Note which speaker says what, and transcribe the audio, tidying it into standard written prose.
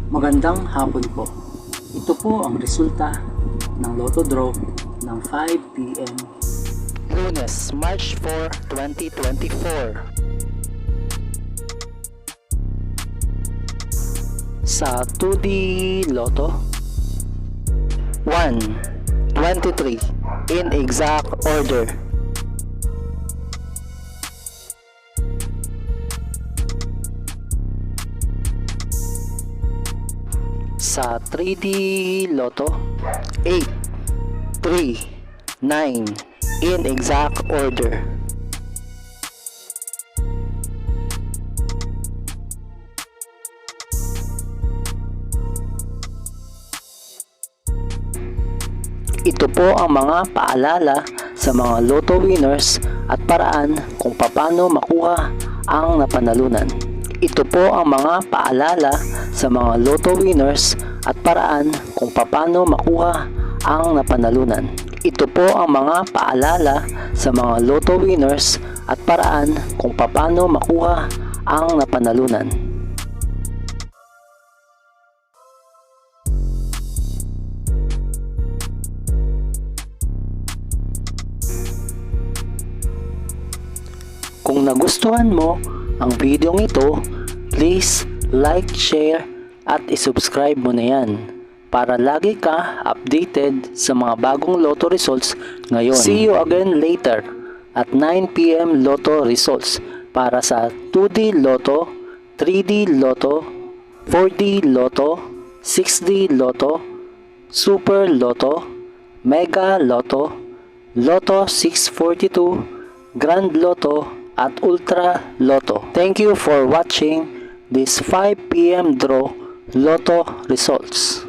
Speaker 1: Magandang hapon po. Ito po ang resulta ng Lotto Draw ng 5 p.m.
Speaker 2: Lunes, March 4, 2024. Sa 2D Lotto 1, 23 in exact order. Sa 3D Lotto 8, 3, 9 in exact order. Ito po ang mga paalala sa mga Lotto winners at paraan kung paano makuha ang napanalunan. Ito po ang mga paalala sa mga Lotto winners at paraan kung paano makuha ang napanalunan. Ito po ang mga paalala sa mga Lotto winners at paraan kung paano makuha ang napanalunan. Kung nagustuhan mo ang video ito, please like, share at isubscribe mo na yan para lagi ka updated sa mga bagong Lotto results ngayon. See you again later at 9 p.m. Lotto results para sa 2D Lotto, 3D Lotto, 4D Lotto, 6D Lotto, Super Lotto, Mega Lotto, Lotto 642, Grand Lotto at Ultra Lotto. Thank you for watching this 5 p.m. draw Lotto results.